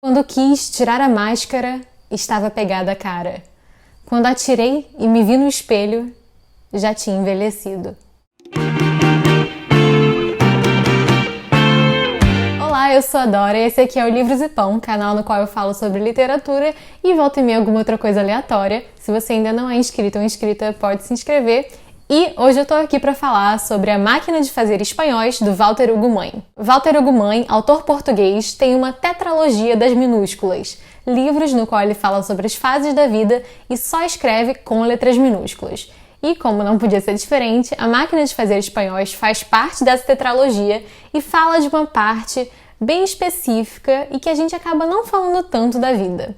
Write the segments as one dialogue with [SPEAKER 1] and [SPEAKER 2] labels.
[SPEAKER 1] Quando quis tirar a máscara, estava pegada a cara. Quando atirei e me vi no espelho, já tinha envelhecido. Olá, eu sou a Dora e esse aqui é o Livros e Pão, canal no qual eu falo sobre literatura e volta e meia alguma outra coisa aleatória. Se você ainda não é inscrito ou inscrita, pode se inscrever. E hoje eu tô aqui para falar sobre A Máquina de Fazer Espanhóis, do Walter Ugumãe. Walter Ugumãe, autor português, tem uma tetralogia das minúsculas, livros no qual ele fala sobre as fases da vida e só escreve com letras minúsculas. E como não podia ser diferente, A Máquina de Fazer Espanhóis faz parte dessa tetralogia e fala de uma parte bem específica e que a gente acaba não falando tanto da vida: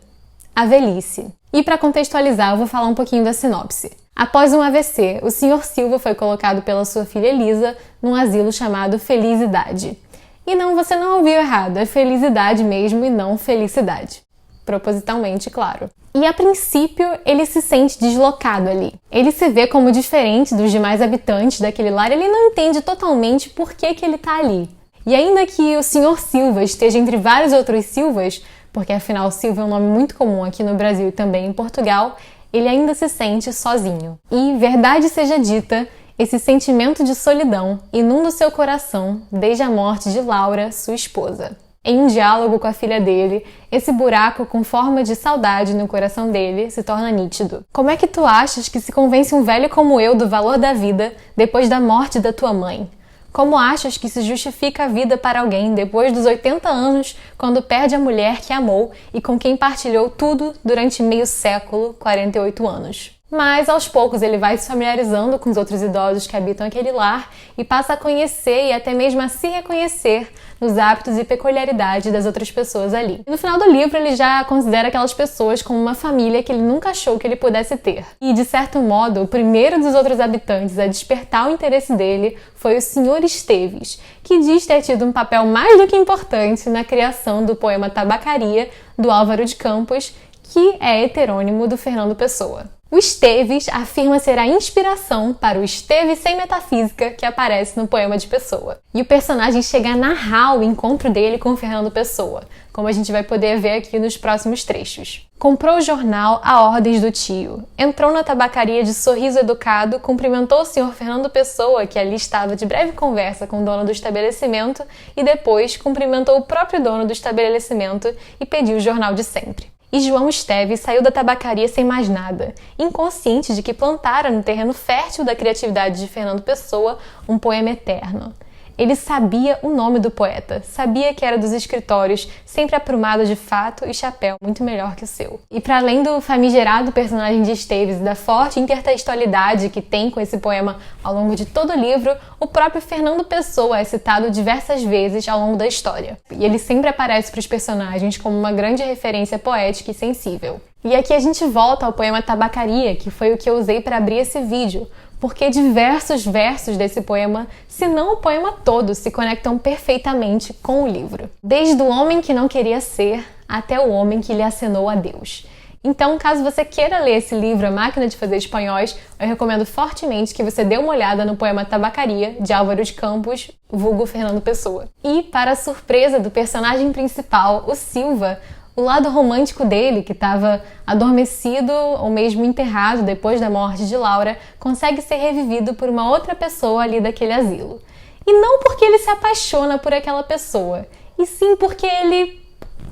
[SPEAKER 1] a velhice. E para contextualizar, eu vou falar um pouquinho da sinopse. Após um AVC, o Sr. Silva foi colocado pela sua filha Elisa num asilo chamado Felicidade. E não, você não ouviu errado, é felicidade mesmo e não felicidade. Propositalmente, claro. E a princípio, ele se sente deslocado ali. Ele se vê como diferente dos demais habitantes daquele lar, ele não entende totalmente por que ele está ali. E ainda que o Sr. Silva esteja entre vários outros Silvas, porque afinal Silva é um nome muito comum aqui no Brasil e também em Portugal, ele ainda se sente sozinho. E, verdade seja dita, esse sentimento de solidão inunda o seu coração desde a morte de Laura, sua esposa. Em um diálogo com a filha dele, esse buraco com forma de saudade no coração dele se torna nítido. Como é que tu achas que se convence um velho como eu do valor da vida depois da morte da tua mãe? Como achas que se justifica a vida para alguém depois dos 80 anos, quando perde a mulher que amou e com quem partilhou tudo durante meio século, 48 anos? Mas, aos poucos, ele vai se familiarizando com os outros idosos que habitam aquele lar e passa a conhecer e até mesmo a se reconhecer nos hábitos e peculiaridades das outras pessoas ali. E no final do livro, ele já considera aquelas pessoas como uma família que ele nunca achou que ele pudesse ter. E, de certo modo, o primeiro dos outros habitantes a despertar o interesse dele foi o Sr. Esteves, que diz ter tido um papel mais do que importante na criação do poema Tabacaria, do Álvaro de Campos, que é heterônimo do Fernando Pessoa. O Esteves afirma ser a inspiração para o Esteves sem metafísica que aparece no poema de Pessoa. E o personagem chega a narrar o encontro dele com o Fernando Pessoa, como a gente vai poder ver aqui nos próximos trechos. Comprou o jornal a ordens do tio, entrou na tabacaria de sorriso educado, cumprimentou o Sr. Fernando Pessoa, que ali estava de breve conversa com o dono do estabelecimento, e depois cumprimentou o próprio dono do estabelecimento e pediu o jornal de sempre. E João Esteves saiu da tabacaria sem mais nada, inconsciente de que plantara no terreno fértil da criatividade de Fernando Pessoa um poema eterno. Ele sabia o nome do poeta, sabia que era dos escritórios, sempre aprumado de fato e chapéu, muito melhor que o seu. E para além do famigerado personagem de Esteves e da forte intertextualidade que tem com esse poema ao longo de todo o livro, o próprio Fernando Pessoa é citado diversas vezes ao longo da história. E ele sempre aparece para os personagens como uma grande referência poética e sensível. E aqui a gente volta ao poema Tabacaria, que foi o que eu usei para abrir esse vídeo, porque diversos versos desse poema, se não o poema todo, se conectam perfeitamente com o livro. Desde o homem que não queria ser, até o homem que lhe acenou a Deus. Então, caso você queira ler esse livro, A Máquina de Fazer Espanhóis, eu recomendo fortemente que você dê uma olhada no poema Tabacaria, de Álvaro de Campos, vulgo Fernando Pessoa. E, para a surpresa do personagem principal, o Silva, o lado romântico dele, que estava adormecido ou mesmo enterrado depois da morte de Laura, consegue ser revivido por uma outra pessoa ali daquele asilo. E não porque ele se apaixona por aquela pessoa, e sim porque ele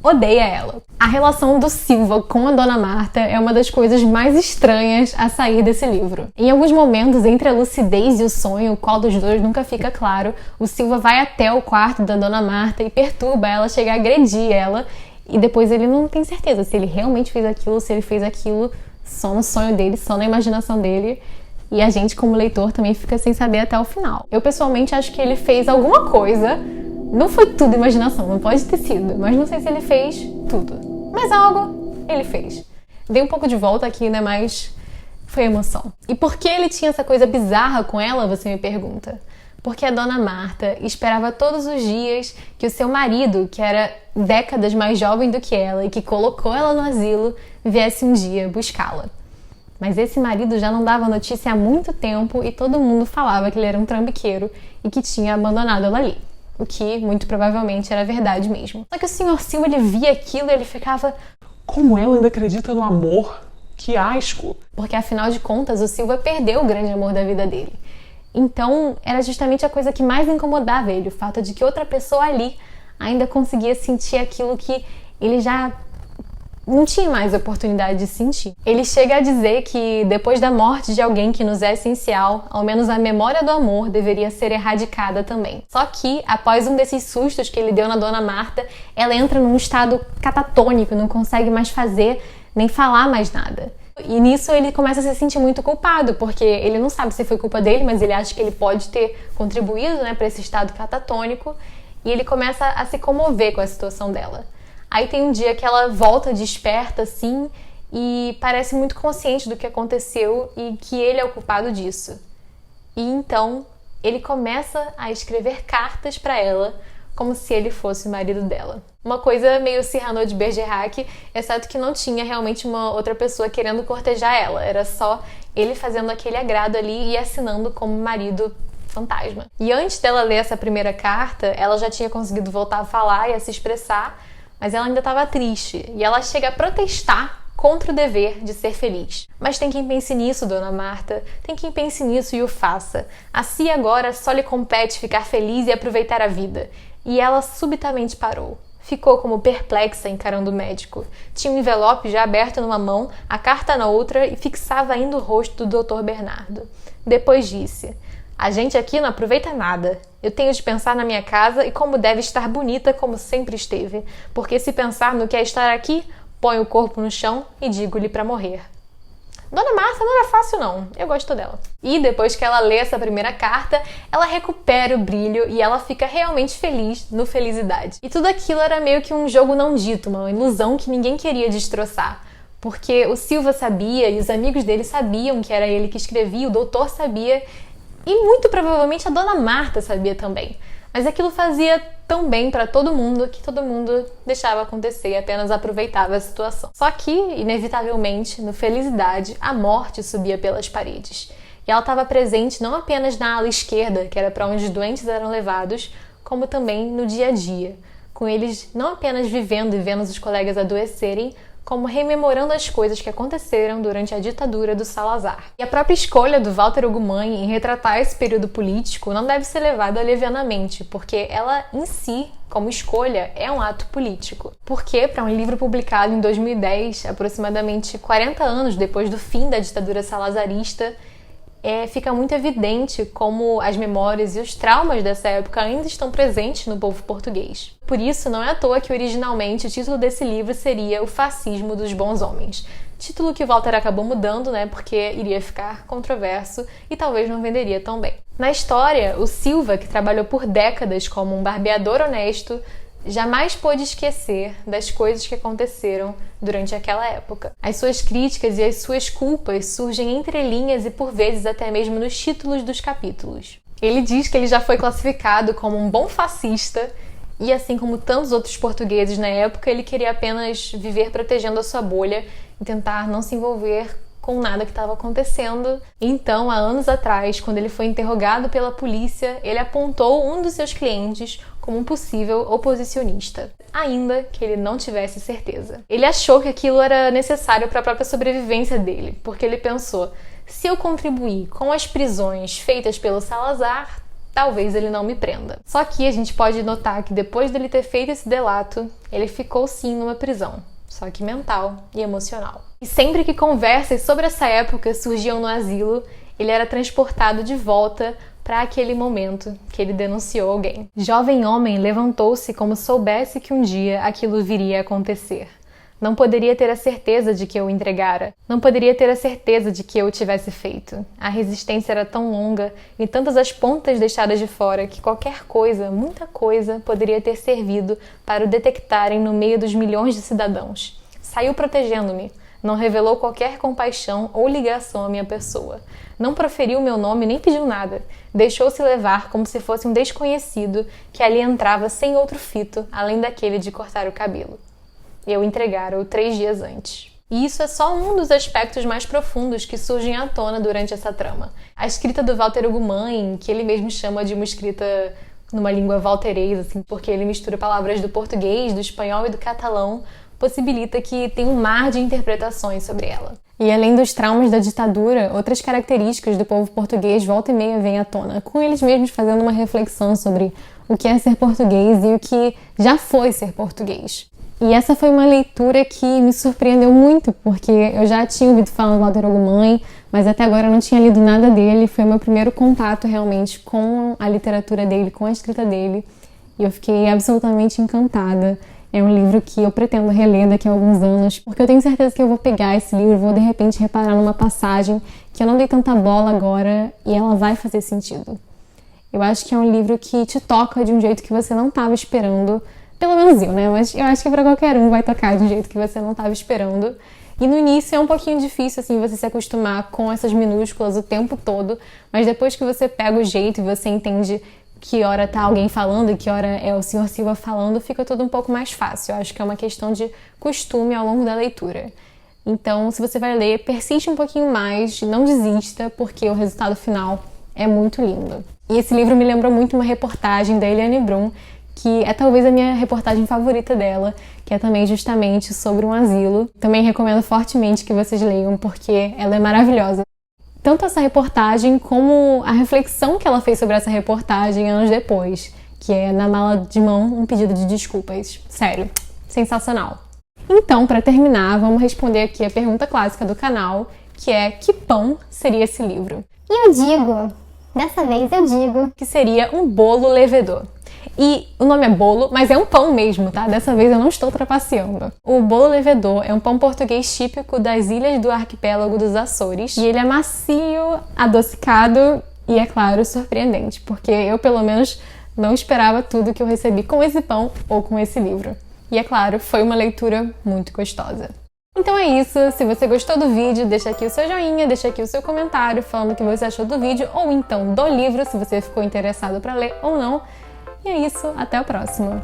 [SPEAKER 1] odeia ela. A relação do Silva com a Dona Marta é uma das coisas mais estranhas a sair desse livro. Em alguns momentos, entre a lucidez e o sonho, qual dos dois nunca fica claro, o Silva vai até o quarto da Dona Marta e perturba ela, chega a agredir ela, e depois ele não tem certeza se ele realmente fez aquilo ou se ele fez aquilo só no sonho dele, só na imaginação dele. E a gente, como leitor, também fica sem saber até o final. Eu, pessoalmente, acho que ele fez alguma coisa. Não foi tudo imaginação, não pode ter sido. Mas não sei se ele fez tudo. Mas algo ele fez. Dei um pouco de volta aqui, né? Mas foi emoção. E por que ele tinha essa coisa bizarra com ela, você me pergunta? Porque a Dona Marta esperava todos os dias que o seu marido, que era décadas mais jovem do que ela e que colocou ela no asilo, viesse um dia buscá-la. Mas esse marido já não dava notícia há muito tempo e todo mundo falava que ele era um trambiqueiro e que tinha abandonado ela ali. o que muito provavelmente era verdade mesmo. Só que o Sr. Silva, ele via aquilo e ele ficava:
[SPEAKER 2] como ela ainda acredita no amor? Que asco!
[SPEAKER 1] Porque afinal de contas, o Silva perdeu o grande amor da vida dele. Então, era justamente a coisa que mais incomodava ele, o fato de que outra pessoa ali ainda conseguia sentir aquilo que ele já não tinha mais oportunidade de sentir. Ele chega a dizer que depois da morte de alguém que nos é essencial, ao menos a memória do amor deveria ser erradicada também. Só que, após um desses sustos que ele deu na Dona Marta, ela entra num estado catatônico, não consegue mais fazer nem falar mais nada. E nisso ele começa a se sentir muito culpado, porque ele não sabe se foi culpa dele, mas ele acha que ele pode ter contribuído, para esse estado catatônico, e ele começa a se comover com a situação dela. Aí tem um dia que ela volta desperta, assim, e parece muito consciente do que aconteceu e que ele é o culpado disso. E então ele começa a escrever cartas para ela, como se ele fosse o marido dela. Uma coisa meio Cyrano de Bergerac, exceto que não tinha realmente uma outra pessoa querendo cortejar ela. Era só ele fazendo aquele agrado ali e assinando como marido fantasma. E antes dela ler essa primeira carta, ela já tinha conseguido voltar a falar e a se expressar, mas ela ainda estava triste. E ela chega a protestar contra o dever de ser feliz. Mas tem quem pense nisso, Dona Marta. Tem quem pense nisso e o faça. Assim agora só lhe compete ficar feliz e aproveitar a vida. E ela subitamente parou. Ficou como perplexa encarando o médico. Tinha um envelope já aberto numa mão, a carta na outra e fixava ainda o rosto do Dr. Bernardo. Depois disse: a gente aqui não aproveita nada. Eu tenho de pensar na minha casa e como deve estar bonita como sempre esteve. Porque se pensar no que é estar aqui, põe o corpo no chão e digo-lhe para morrer. Dona Marta não era fácil não, eu gosto dela. E depois que ela lê essa primeira carta, ela recupera o brilho e ela fica realmente feliz no Felicidade. E tudo aquilo era meio que um jogo não dito, uma ilusão que ninguém queria destroçar. Porque o Silva sabia e os amigos dele sabiam que era ele que escrevia, o doutor sabia e muito provavelmente a Dona Marta sabia também. Mas aquilo fazia tão bem para todo mundo que todo mundo deixava acontecer e apenas aproveitava a situação. Só que, inevitavelmente, no Felicidade, a morte subia pelas paredes. E ela estava presente não apenas na ala esquerda, que era para onde os doentes eram levados, como também no dia a dia, com eles não apenas vivendo e vendo os colegas adoecerem, como rememorando as coisas que aconteceram durante a ditadura do Salazar. E a própria escolha do Walter Ugumãe em retratar esse período político não deve ser levada levianamente, porque ela em si, como escolha, é um ato político. Porque, para um livro publicado em 2010, aproximadamente 40 anos depois do fim da ditadura salazarista, fica muito evidente como as memórias e os traumas dessa época ainda estão presentes no povo português. Por isso, não é à toa que originalmente o título desse livro seria O Fascismo dos Bons Homens. Título que o Walter acabou mudando, porque iria ficar controverso e talvez não venderia tão bem. Na história, o Silva, que trabalhou por décadas como um barbeador honesto, jamais pôde esquecer das coisas que aconteceram durante aquela época. As suas críticas e as suas culpas surgem entre linhas e por vezes até mesmo nos títulos dos capítulos. Ele diz que ele já foi classificado como um bom fascista e, assim como tantos outros portugueses na época, ele queria apenas viver protegendo a sua bolha e tentar não se envolver com nada que estava acontecendo. Então, há anos atrás, quando ele foi interrogado pela polícia, ele apontou um dos seus clientes como um possível oposicionista, ainda que ele não tivesse certeza. Ele achou que aquilo era necessário para a própria sobrevivência dele, porque ele pensou: se eu contribuir com as prisões feitas pelo Salazar, talvez ele não me prenda. Só que a gente pode notar que depois dele ter feito esse delato, ele ficou sim numa prisão, só que mental e emocional. E sempre que conversas sobre essa época surgiam no asilo, ele era transportado de volta para aquele momento que ele denunciou alguém. Jovem homem levantou-se como soubesse que um dia aquilo viria a acontecer. Não poderia ter a certeza de que eu o entregara. Não poderia ter a certeza de que eu o tivesse feito. A resistência era tão longa e tantas as pontas deixadas de fora que qualquer coisa, muita coisa, poderia ter servido para o detectarem no meio dos milhões de cidadãos. Saiu protegendo-me. Não revelou qualquer compaixão ou ligação à minha pessoa. Não proferiu meu nome nem pediu nada. Deixou-se levar como se fosse um desconhecido que ali entrava sem outro fito, além daquele de cortar o cabelo. Eu entregara-o 3 dias antes. E isso é só um dos aspectos mais profundos que surgem à tona durante essa trama. A escrita do Walter Ugumãe, que ele mesmo chama de uma escrita numa língua valterês, assim, porque ele mistura palavras do português, do espanhol e do catalão, possibilita que tenha um mar de interpretações sobre ela. E além dos traumas da ditadura, outras características do povo português volta e meia vêm à tona, com eles mesmos fazendo uma reflexão sobre o que é ser português e o que já foi ser português. E essa foi uma leitura que me surpreendeu muito, porque eu já tinha ouvido falar do Walter Ugumãe, mas até agora eu não tinha lido nada dele. Foi o meu primeiro contato realmente com a literatura dele, com a escrita dele, e eu fiquei absolutamente encantada. É um livro que eu pretendo reler daqui a alguns anos, porque eu tenho certeza que eu vou pegar esse livro, vou de repente reparar numa passagem que eu não dei tanta bola agora e ela vai fazer sentido. Eu acho que é um livro que te toca de um jeito que você não estava esperando, pelo menos eu, né? Mas eu acho que para qualquer um vai tocar de um jeito que você não estava esperando. E no início é um pouquinho difícil, assim, você se acostumar com essas minúsculas o tempo todo, mas depois que você pega o jeito e você entende que hora tá alguém falando e que hora é o Sr. Silva falando, fica tudo um pouco mais fácil. Eu acho que é uma questão de costume ao longo da leitura. Então, se você vai ler, persiste um pouquinho mais, não desista, porque o resultado final é muito lindo. E esse livro me lembrou muito uma reportagem da Eliane Brum, que é talvez a minha reportagem favorita dela, que é também justamente sobre um asilo. Também recomendo fortemente que vocês leiam, porque ela é maravilhosa. Tanto essa reportagem como a reflexão que ela fez sobre essa reportagem anos depois, que é na mala de mão um pedido de desculpas. Sério, sensacional. Então, para terminar, vamos responder aqui a pergunta clássica do canal, que é: que pão seria esse livro?
[SPEAKER 3] E eu digo, dessa vez eu digo,
[SPEAKER 1] Que seria um bolo levedor. E o nome é bolo, mas é um pão mesmo, tá? Dessa vez eu não estou trapaceando. O bolo levedor é um pão português típico das ilhas do arquipélago dos Açores. E ele é macio, adocicado e, é claro, surpreendente. Porque eu, pelo menos, não esperava tudo que eu recebi com esse pão ou com esse livro. E, é claro, foi uma leitura muito gostosa. Então é isso, se você gostou do vídeo, deixa aqui o seu joinha, deixa aqui o seu comentário falando o que você achou do vídeo ou então do livro, se você ficou interessado para ler ou não. E é isso, até a próxima!